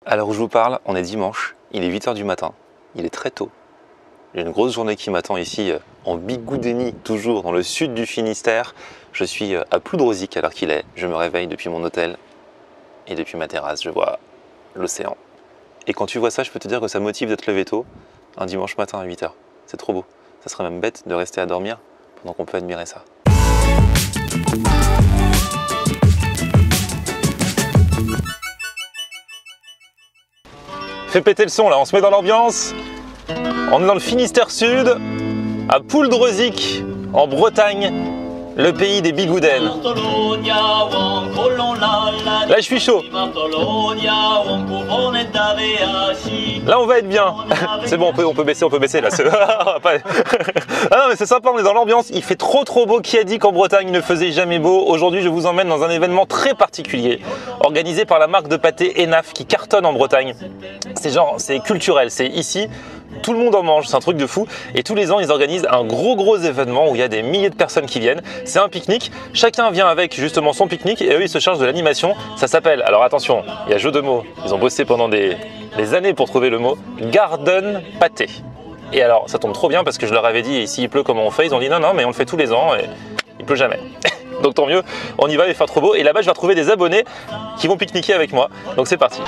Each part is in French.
À l'heure où je vous parle, on est dimanche, il est 8 h du matin, il est très tôt. J'ai une grosse journée qui m'attend ici en Bigoudénie, toujours dans le sud du Finistère. Je suis à Ploudrosic à l'heure qu'il est, je me réveille depuis mon hôtel et depuis ma terrasse, je vois l'océan. Et quand tu vois ça, je peux te dire que ça motive d'être levé tôt, un dimanche matin à 8 h. C'est trop beau. Ça serait même bête de rester à dormir pendant qu'on peut admirer ça. Fais péter le son là, on se met dans l'ambiance. On est dans le Finistère Sud, à Ploudrosic, en Bretagne, le pays des bigoudennes. Là je suis chaud. Là on va être bien. C'est bon, on peut baisser là. Ah non mais c'est sympa, on est dans l'ambiance. Il fait trop beau. Qui a dit qu'en Bretagne il ne faisait jamais beau? Aujourd'hui je vous emmène dans un événement très particulier, organisé par la marque de pâté Enaf qui cartonne en Bretagne. C'est culturel, c'est ici. Tout le monde en mange, c'est un truc de fou. Et tous les ans, ils organisent un gros événement où il y a des milliers de personnes qui viennent. C'est un pique-nique. Chacun vient avec justement son pique-nique et eux, ils se chargent de l'animation. Ça s'appelle, alors attention, il y a jeu de mots. Ils ont bossé pendant des années pour trouver le mot Garden Pâté. Et alors, ça tombe trop bien parce que je leur avais dit, et s'il pleut, comment on fait? Ils ont dit non, mais on le fait tous les ans et il pleut jamais. Donc tant mieux, on y va, il va faire trop beau. Et là-bas, je vais retrouver des abonnés qui vont pique-niquer avec moi. Donc c'est parti.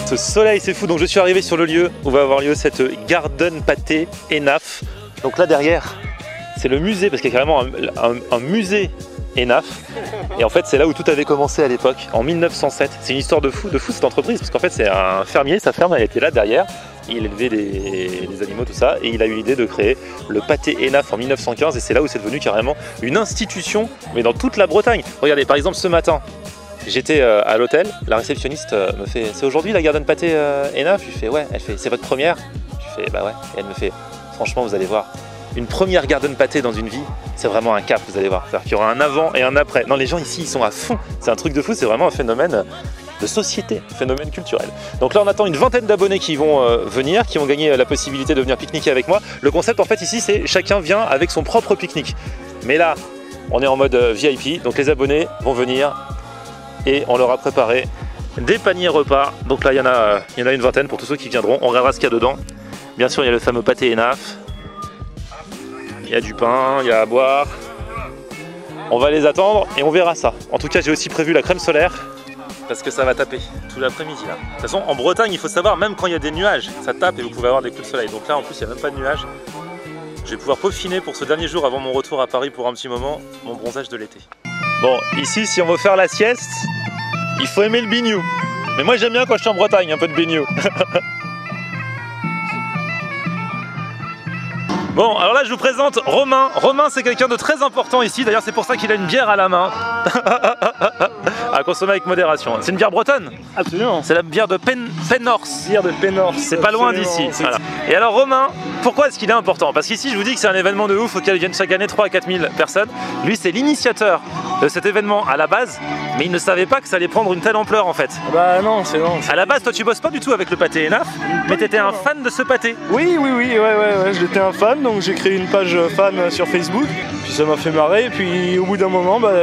Ce soleil c'est fou, donc je suis arrivé sur le lieu où va avoir lieu cette Garden Pâté Enaf. Donc là derrière c'est le musée, parce qu'il y a carrément un musée Enaf. Et en fait c'est là où tout avait commencé à l'époque, en 1907. C'est une histoire de fou cette entreprise, parce qu'en fait c'est un fermier, sa ferme elle était là derrière. Il élevait des animaux, tout ça, et il a eu l'idée de créer le pâté Enaf en 1915, et c'est là où c'est devenu carrément une institution, mais dans toute la Bretagne. Regardez, par exemple ce matin, j'étais à l'hôtel, la réceptionniste me fait « C'est aujourd'hui la Garden Pâté Enaf ?» Je lui fais « Ouais ». Elle fait « C'est votre première ?» Je fais « Bah ouais ». Et elle me fait « Franchement, vous allez voir, une première Garden Pâté dans une vie, c'est vraiment un cap, vous allez voir. C'est-à-dire qu'il y aura un avant et un après. » Non, les gens ici, ils sont à fond. C'est un truc de fou, c'est vraiment un phénomène de société, un phénomène culturel. Donc là, on attend une vingtaine d'abonnés qui vont venir, qui ont gagné la possibilité de venir pique-niquer avec moi. Le concept, en fait, ici, c'est chacun vient avec son propre pique-nique. Mais là, on est en mode VIP, donc les abonnés vont venir et on leur a préparé des paniers repas. Donc là il y en a une vingtaine pour tous ceux qui viendront. On regardera ce qu'il y a dedans. Bien sûr il y a le fameux pâté Enaf, il y a du pain, il y a à boire. On va les attendre et on verra ça. En tout cas j'ai aussi prévu la crème solaire, parce que ça va taper tout l'après-midi là. De toute façon en Bretagne il faut savoir, même quand il y a des nuages, ça tape et vous pouvez avoir des coups de soleil. Donc là en plus il n'y a même pas de nuages. Je vais pouvoir peaufiner pour ce dernier jour avant mon retour à Paris pour un petit moment, mon bronzage de l'été. Bon, ici, si on veut faire la sieste, il faut aimer le bignou. Mais moi, j'aime bien quand je suis en Bretagne, un peu de bignou. Bon, alors là, je vous présente Romain. Romain, c'est quelqu'un de très important ici. D'ailleurs, c'est pour ça qu'il a une bière à la main. À consommer avec modération. C'est une bière bretonne? Absolument. C'est la bière de Pénors. Bière de Pénors. C'est pas loin d'ici. Voilà. Et alors Romain, pourquoi est-ce qu'il est important? Parce qu'ici je vous dis que c'est un événement de ouf auquel viennent chaque année 3 à 4 000 personnes. Lui c'est l'initiateur de cet événement à la base, mais il ne savait pas que ça allait prendre une telle ampleur en fait. Bah non, c'est non. À la base toi tu bosses pas du tout avec le pâté Enaf, mais t'étais un fan de ce pâté. Oui, ouais, j'étais un fan, donc j'ai créé une page fan sur Facebook, puis ça m'a fait marrer, et puis au bout d'un moment, bah,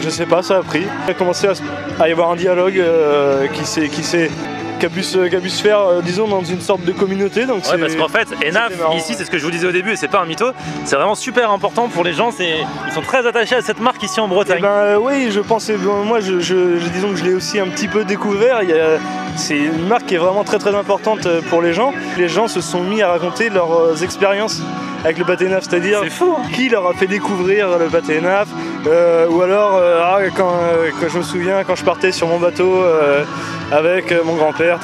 je sais pas, ça a pris. Il a commencé à y avoir un dialogue qui a pu se faire, disons, dans une sorte de communauté. Donc ouais, parce qu'en fait, Enaf, ici, c'est ce que je vous disais au début, et c'est pas un mytho, c'est vraiment super important pour les gens, ils sont très attachés à cette marque ici en Bretagne. Eh ben, oui, je pense, moi, disons que je l'ai aussi un petit peu découvert. C'est une marque qui est vraiment très importante pour les gens. Les gens se sont mis à raconter leurs expériences avec le pâté Enaf, c'est-à-dire qui leur a fait découvrir le pâté Enaf, ou alors quand je me souviens quand je partais sur mon bateau avec mon grand-père,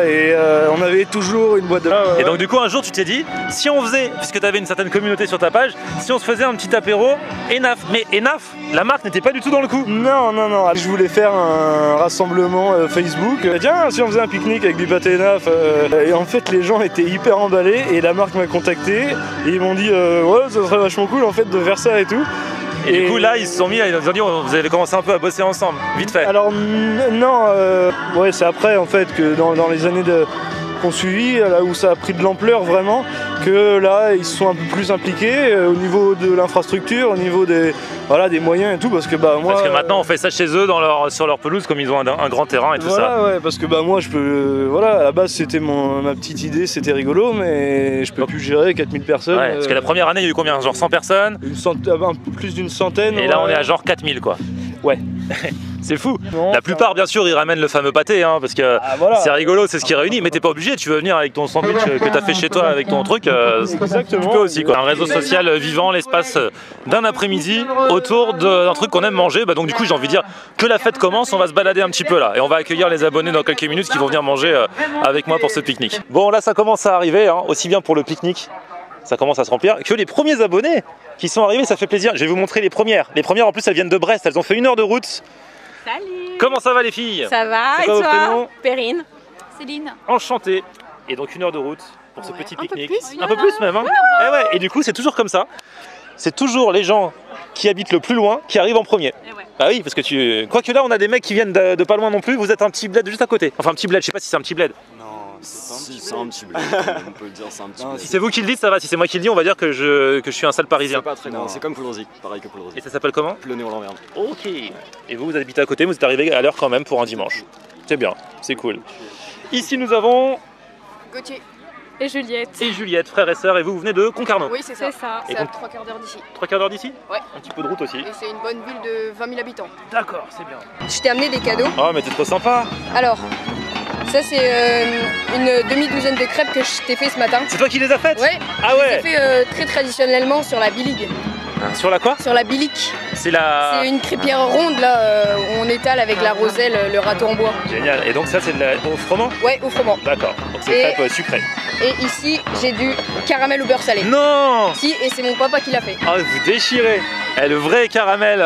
et on avait toujours une boîte de... Et donc du coup un jour tu t'es dit, si on faisait, puisque tu avais une certaine communauté sur ta page, si on se faisait un petit apéro Enaf, mais Enaf, la marque n'était pas du tout dans le coup. Non, je voulais faire un rassemblement Facebook, tiens si on faisait un pique-nique avec du pâté Enaf, et en fait les gens étaient hyper emballés et la marque m'a contacté et ils m'ont dit ouais ça serait vachement cool en fait de faire ça et tout. Et du coup là ils se sont mis, ils ont dit vous avez commencé un peu à bosser ensemble, vite fait. Alors non, ouais, c'est après en fait que dans les années qu'on suivi, là où ça a pris de l'ampleur vraiment, que là ils se sont un peu plus impliqués au niveau de l'infrastructure, au niveau des moyens et tout, parce que moi. Parce que maintenant on fait ça chez eux sur leur pelouse, comme ils ont un grand terrain et tout ça. Ouais, parce que moi je peux. À la base c'était ma petite idée, c'était rigolo, mais je peux plus gérer 4000 personnes. Ouais, parce que la première année il y a eu combien? Genre 100 personnes? Un peu plus d'une centaine. Et là on est à genre 4000 quoi. Ouais. C'est fou. La plupart, bien sûr, ils ramènent le fameux pâté, hein, parce que c'est rigolo, c'est ce qui réunit. Mais t'es pas obligé, tu veux venir avec ton sandwich que t'as fait chez toi, avec ton truc. Exactement. Tu peux aussi, quoi. Un réseau social vivant, l'espace d'un après-midi autour d'un truc qu'on aime manger. Donc du coup, j'ai envie de dire que la fête commence. On va se balader un petit peu là, et on va accueillir les abonnés dans quelques minutes qui vont venir manger avec moi pour ce pique-nique. Bon, là, ça commence à arriver, hein, aussi bien pour le pique-nique. Ça commence à se remplir. Que les premiers abonnés qui sont arrivés, ça fait plaisir. Je vais vous montrer les premières. Les premières, en plus, elles viennent de Brest. Elles ont fait 1 heure de route. Salut! Comment ça va les filles? Ça va, et toi? Perrine. Céline. Enchanté. Et donc 1 heure de route pour ce petit pique-nique. Un peu plus même, hein. Et du coup c'est toujours comme ça. C'est toujours les gens qui habitent le plus loin qui arrivent en premier. Ah oui, parce que quoique là on a des mecs qui viennent de pas loin non plus, vous êtes un petit bled juste à côté. Enfin un petit bled, je sais pas si c'est un petit bled. C'est un petit bled, on peut le dire, c'est un petit bled. Si c'est vous qui le dites, ça va. Si c'est moi qui le dis, on va dire que je suis un sale parisien. C'est pas très loin, c'est comme Coulrozy, pareil que Coulrozy. Et ça s'appelle comment? Plonné-en-Lanverne. Ok. Et vous habitez à côté, vous êtes arrivé à l'heure quand même pour un dimanche. C'est bien, c'est cool. Ici nous avons Gauthier. Et Juliette. Et Juliette, frères et sœurs, et vous venez de Concarneau. Oui, c'est ça. Et C'est à 3 quarts d'heure d'ici. 3 quarts d'heure d'ici? Ouais. Un petit peu de route aussi. Et c'est une bonne ville de 20 000 habitants. D'accord, c'est bien. Je t'ai amené des cadeaux. Oh mais t'es trop sympa. Alors, ça c'est une demi-douzaine de crêpes que je t'ai fait ce matin. C'est toi qui les as faites? Ouais. Ah ouais. Je les ai fait très traditionnellement sur la biligue. Sur la quoi? Sur la bilique. C'est une crêpière ronde là où on étale avec la roselle, le râteau en bois. Génial. Et donc ça c'est au froment? Ouais, au froment. D'accord. Donc c'est crêpes sucrées. Et ici j'ai du caramel au beurre salé. Non. Si, et c'est mon papa qui l'a fait. Ah vous déchirez. Le vrai caramel.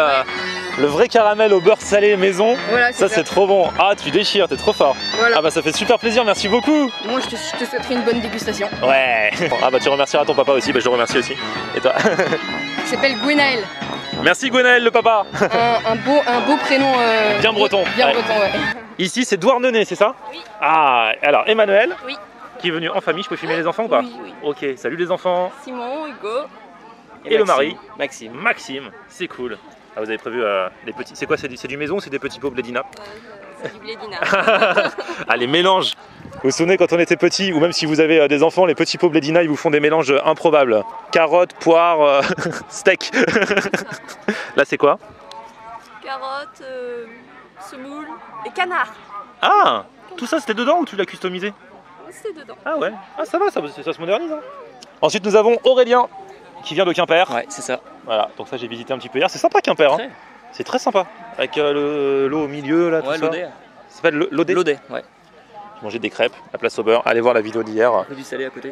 Le vrai caramel au beurre salé maison, voilà, ça c'est trop bon. Ah tu déchires, t'es trop fort. Voilà. Ah bah ça fait super plaisir, merci beaucoup. Moi je te souhaiterais une bonne dégustation. Ouais. Ah bah tu remercieras ton papa aussi, bah je le remercie aussi. Et toi? Il s'appelle Gwenaël. Merci Gwenaël le papa. un beau prénom. Bien breton. Bien breton, ouais. Ici c'est Douarnenez, c'est ça? Oui. Ah, alors Emmanuel. Oui. Qui est venu en famille, je peux filmer les enfants ou pas? Oui. Ok, salut les enfants. Simon, Hugo. Et le mari? Maxime, c'est cool. Ah, vous avez prévu les petits. C'est quoi? C'est du maison ou c'est des petits pots blédina? C'est du blédina. Ah, les mélanges. Vous vous souvenez quand on était petit, ou même si vous avez des enfants, les petits pots blédina, ils vous font des mélanges improbables. Carottes, poires, steak. Là, c'est quoi? Carottes, semoule et canard. Ah, tout ça c'était dedans ou tu l'as customisé? C'est dedans. Ah ouais. Ah, ça va, ça se modernise. Hein. Ensuite, nous avent Aurélien qui vient de Quimper. Ouais, c'est ça. Voilà, donc ça j'ai visité un petit peu hier. C'est sympa Quimper. Hein. C'est très sympa. Avec l'eau au milieu, là, tout ça. L'Audet. Ça s'appelle l'Audet. L'Audet, ouais. J'ai mangé des crêpes, la place au beurre. Allez voir la vidéo d'hier. Du salé à côté.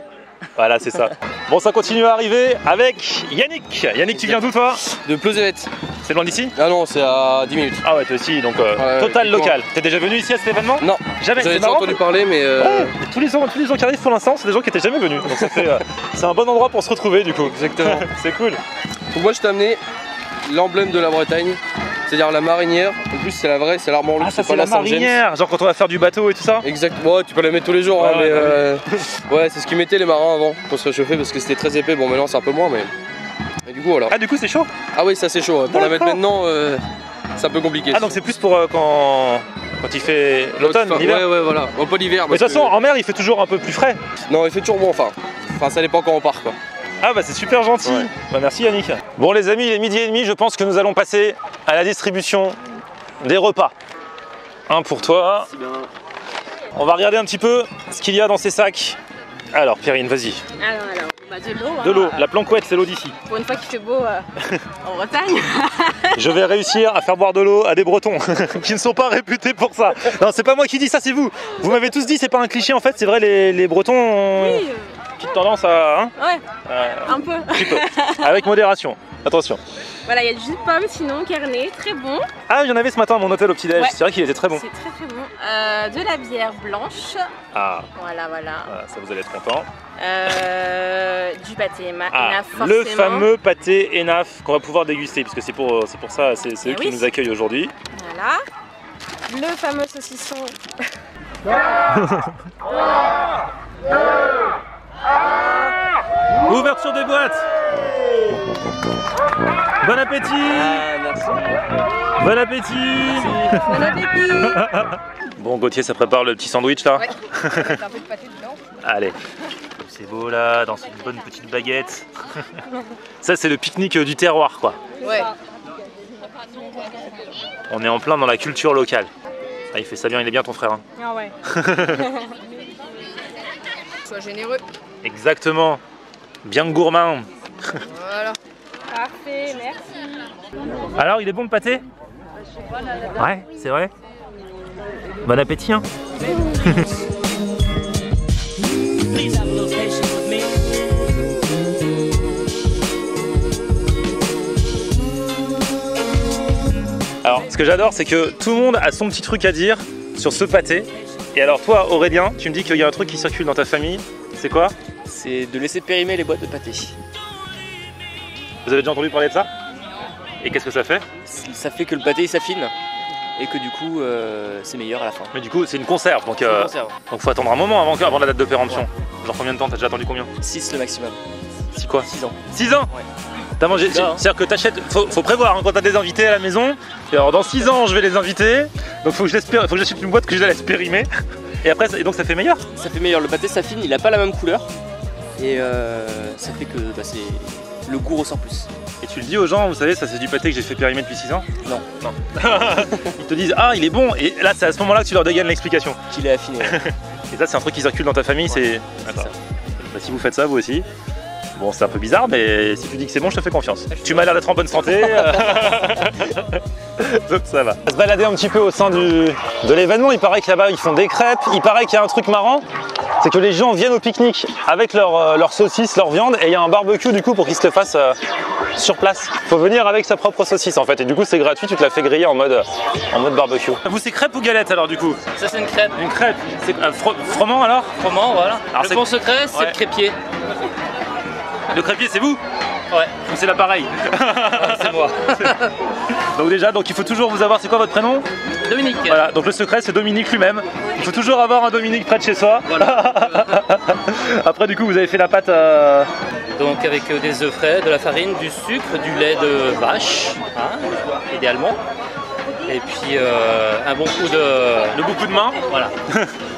Voilà, c'est ça. Bon, ça continue à arriver avec Yannick. Yannick, tu viens d'où toi? De Pleuzevet. C'est loin d'ici? Ah non, c'est à 10 minutes. Ah ouais, toi aussi, donc total local. T'es déjà venu ici à cet événement? Non. Jamais. J'avais déjà entendu parler, mais. Ouais, tous les gens qui arrivent pour l'instant, c'est des gens qui étaient jamais venus. Donc ça fait, c'est un bon endroit pour se retrouver du coup. Exactement. C'est cool. Donc moi, je t'ai amené l'emblème de la Bretagne, c'est-à-dire la marinière. En plus, c'est la vraie, c'est l'armoire luxe. Ah, ça c'est la marinière, genre quand on va faire du bateau et tout ça? Exactement. Ouais, tu peux la mettre tous les jours, ouais, hein, mais ouais, c'est ce qu'ils mettaient les marins avant pour se réchauffer parce que c'était très épais. Bon, maintenant c'est un peu moins, mais. Et du coup, voilà. Ah, du coup, c'est chaud? Ah oui, ça c'est chaud. Pour la mettre maintenant, c'est un peu compliqué. Ah, donc c'est plus pour quand il fait l'automne, l'hiver? Ouais, voilà. Bon, pas l'hiver. Mais de toute façon, en mer, il fait toujours un peu plus frais. Non, il fait toujours bon, enfin, ça dépend quand on part, quoi. Ah bah c'est super gentil. Ouais. Bah merci Yannick. Bon les amis, il est 12h30, je pense que nous allons passer à la distribution des repas. Un pour toi. On va regarder un petit peu ce qu'il y a dans ces sacs. Alors Perrine, vas-y. Alors, bah, de l'eau. De l'eau, la planquette, c'est l'eau d'ici. Pour une fois qu'il fait beau en Bretagne. Je vais réussir à faire boire de l'eau à des Bretons qui ne sont pas réputés pour ça. Non, c'est pas moi qui dis ça, c'est vous. Vous m'avez tous dit, c'est pas un cliché en fait, c'est vrai, les Bretons. Oui. petite tendance à... Hein, Ouais, un peu. un petit peu. Avec modération, attention. Voilà, il y a du jus de pomme sinon, Carnet, très bon. Ah, il y en avait ce matin à mon hôtel au petit-déj, Ouais. c'est vrai qu'il était très bon. C'est très très bon. De la bière blanche. Ah, Voilà, voilà. ça vous allez être content. Du pâté Ah, Enaf, forcément. le fameux pâté Enaf qu'on va pouvoir déguster, parce que c'est pour ça, c'est eux qui oui. nous accueillent aujourd'hui. Voilà. Le fameux saucisson. Ouverture des boîtes. Bon appétit. Merci. Bon appétit. Bon appétit. Bon, Gauthier, ça prépare le petit sandwich là. Ouais. Avec un peu de pâté dedans. Allez. C'est beau là, dans une bonne petite baguette. Ça, c'est le pique-nique du terroir, quoi. Ouais. On est en plein dans la culture locale. Ah, il fait ça bien, il est bien ton frère. Hein. Ah ouais. Sois généreux. Exactement. Bien gourmand. Voilà. Parfait, merci. Alors, il est bon le pâté? Ouais, c'est vrai. Bon appétit, hein. Alors, ce que j'adore, c'est que tout le monde a son petit truc à dire sur ce pâté. Et alors, toi, Aurélien, tu me dis qu'il y a un truc qui circule dans ta famille. C'est quoi? C'est de laisser périmer les boîtes de pâté. Vous avez déjà entendu parler de ça? Et qu'est-ce que ça fait? Ça fait que le pâté il s'affine et que du coup c'est meilleur à la fin. Mais du coup, c'est une conserve, donc C'est une conserve. faut attendre un moment avant la date de péremption. Genre combien de temps? T'as déjà attendu combien? 6 le maximum. C'est quoi? 6 ans. 6 ans? Ouais. T'as mangé, C'est ça, hein. c'est-à-dire que t'achètes, faut prévoir hein, quand t'as des invités à la maison. Et alors dans 6 ans, je vais les inviter. Donc faut que j'achète une boîte que je la laisse périmer. Et après, et donc ça fait meilleur? Ça fait meilleur, le pâté s'affine, il a pas la même couleur et ça fait que le goût ressort plus. Et tu le dis aux gens, vous savez, ça c'est du pâté que j'ai fait périmer depuis 6 ans? Non. Ils te disent, ah il est bon. Et là, c'est à ce moment-là que tu leur dégaines l'explication. Qu'il est affiné. Ouais. Et ça, c'est un truc qui circule dans ta famille, c'est... C'est ça. Bah, si vous faites ça, vous aussi. Bon, c'est un peu bizarre, mais si tu dis que c'est bon, je te fais confiance. Tu m'as l'air d'être en bonne santé. Donc ça va. On va se balader un petit peu au sein de l'événement. Il paraît que là-bas, ils font des crêpes. Il paraît qu'il y a un truc marrant. C'est que les gens viennent au pique-nique avec leur saucisse, leur viande. Et il y a un barbecue du coup pour qu'ils se le fassent sur place. Faut venir avec sa propre saucisse en fait. Et du coup, c'est gratuit. Tu te la fais griller en mode barbecue. Vous, c'est crêpe ou galette alors du coup? Ça c'est une crêpe. Une crêpe. C'est froment alors? Froment, voilà. Alors, le c'est- bon secret, c'est Ouais. le crépier. Le crêpier, c'est vous? Ouais, Ou c'est l'appareil? c'est moi. Donc déjà, il faut toujours vous avoir, c'est quoi votre prénom? Dominique. Voilà, donc le secret c'est Dominique lui-même. Il faut toujours avoir un Dominique près de chez soi. Voilà. Après du coup vous avez fait la pâte Donc avec des œufs frais, de la farine, du sucre, du lait de vache, hein, idéalement. Et puis un bon coup de... le beaucoup de main. Voilà.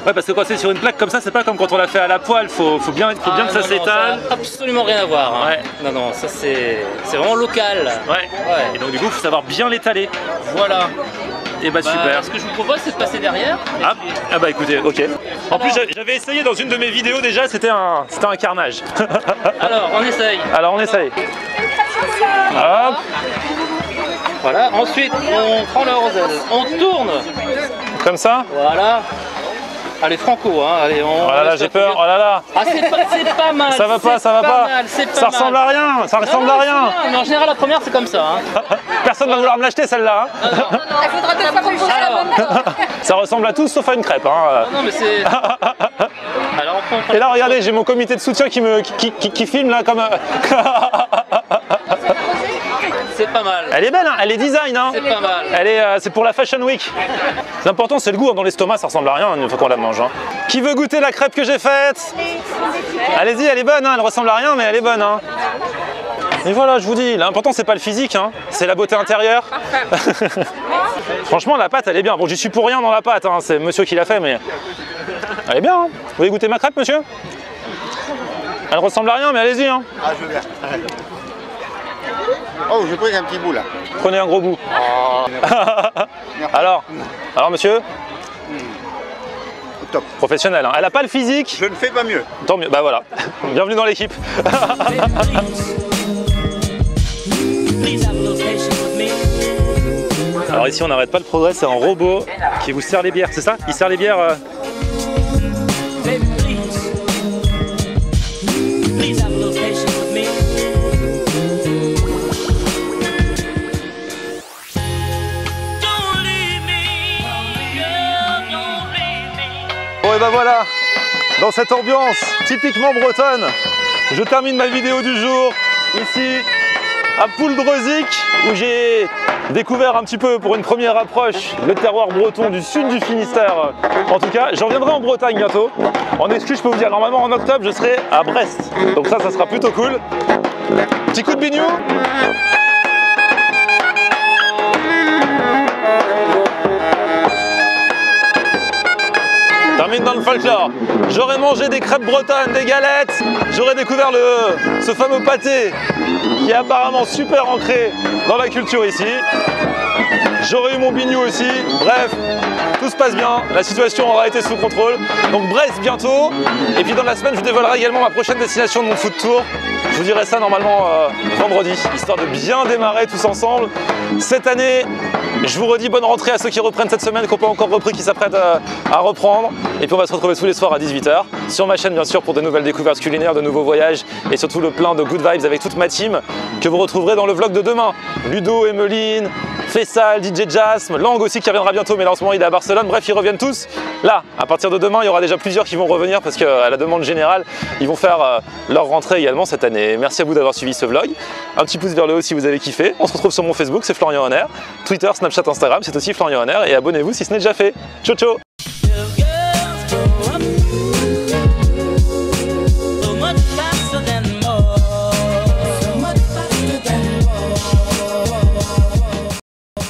Ouais, parce que quand c'est sur une plaque comme ça, c'est pas comme quand on l'a fait à la poêle, faut bien que ça s'étale. Ça a absolument rien à voir. Hein. Ouais. Non, non, ça c'est vraiment local. Ouais. Ouais. Et donc du coup faut savoir bien l'étaler. Voilà. Et bah, super. Ce que je vous propose, c'est de passer derrière. Et Ah, puis- ah bah écoutez, ok. En plus j'avais essayé dans une de mes vidéos déjà, c'était un carnage. Alors, on essaye. Alors on essaye. Hop. Voilà. Ensuite, on prend la roselle. On tourne. Comme ça. Voilà. Allez, franco, hein. Allez, on. Oh là là, j'ai peur, oh là là. Ah, c'est pas mal. Ça va pas, c'est ça va pas. mal, c'est pas Ça ressemble mal. à rien, ça ressemble Non, à non, rien. c'est bien, mais en général, la première, c'est comme ça. Hein. Personne va vouloir me l'acheter celle-là. Hein. Il faudra deux fois composer la Alors, bonne. Ça ressemble à tout sauf à une crêpe. Hein. non, mais c'est. Alors, on prend. Et là, regardez, j'ai mon comité de soutien qui filme là comme. C'est pas mal. Elle est belle, hein, elle est design. Hein. C'est pas mal. C'est pour la Fashion Week. L'important, c'est le goût. Dans l'estomac, ça ressemble à rien une fois qu'on la mange. Hein. Qui veut goûter la crêpe que j'ai faite? Allez-y, elle est bonne. Hein. Elle ressemble à rien, mais elle est bonne. Hein. Et voilà, je vous dis, l'important, c'est pas le physique, hein. C'est la beauté intérieure. Franchement, la pâte, elle est bien. Bon, j'y suis pour rien dans la pâte. Hein. C'est monsieur qui l'a fait, mais elle est bien. Hein. Vous voulez goûter ma crêpe, monsieur? Elle ressemble à rien, mais allez-y. Hein. Ah, je veux bien. Oh, j'ai pris un petit bout là. Prenez un gros bout. Alors monsieur? Au top. Professionnel, hein. Elle a pas le physique. Je ne fais pas mieux. Tant mieux, bah voilà. Bienvenue dans l'équipe. Alors ici on n'arrête pas le progrès, c'est un robot qui vous sert les bières, c'est ça? Il sert les bières et ben voilà, dans cette ambiance typiquement bretonne, je termine ma vidéo du jour ici à Pouldreuzic, où j'ai découvert un petit peu pour une première approche le terroir breton du sud du Finistère. En tout cas, j'en reviendrai en Bretagne bientôt. En exclu, je peux vous dire, normalement en octobre, je serai à Brest. Donc ça sera plutôt cool. Petit coup de bignou. Termine dans le folklore. J'aurais mangé des crêpes bretonnes, des galettes. J'aurais découvert ce fameux pâté qui est apparemment super ancré dans la culture ici. J'aurais eu mon bignou aussi. Bref, tout se passe bien. La situation aura été sous contrôle. Donc Brest bientôt. Et puis dans la semaine, je vous dévoilerai également ma prochaine destination de mon food tour. Je vous dirai ça normalement vendredi, histoire de bien démarrer tous ensemble. Cette année, je vous redis bonne rentrée à ceux qui reprennent cette semaine, qui n'ont pas encore repris, qui s'apprêtent à reprendre. Et puis on va se retrouver tous les soirs à 18 h sur ma chaîne bien sûr pour de nouvelles découvertes culinaires, de nouveaux voyages et surtout le plein de good vibes avec toute ma team que vous retrouverez dans le vlog de demain. Ludo, Emeline, Fessal, DJ Jasm, Lang aussi qui reviendra bientôt mais là en ce moment il est à Barcelone. Bref, ils reviennent tous. Là, à partir de demain, il y aura déjà plusieurs qui vont revenir parce qu'à la demande générale, ils vont faire leur rentrée également cette année. Merci à vous d'avoir suivi ce vlog. Un petit pouce vers le haut si vous avez kiffé. On se retrouve sur mon Facebook, c'est Florian Honner. Twitter, Snapchat, Instagram, c'est aussi Florian Honner. Et abonnez-vous si ce n'est déjà fait. Ciao ciao.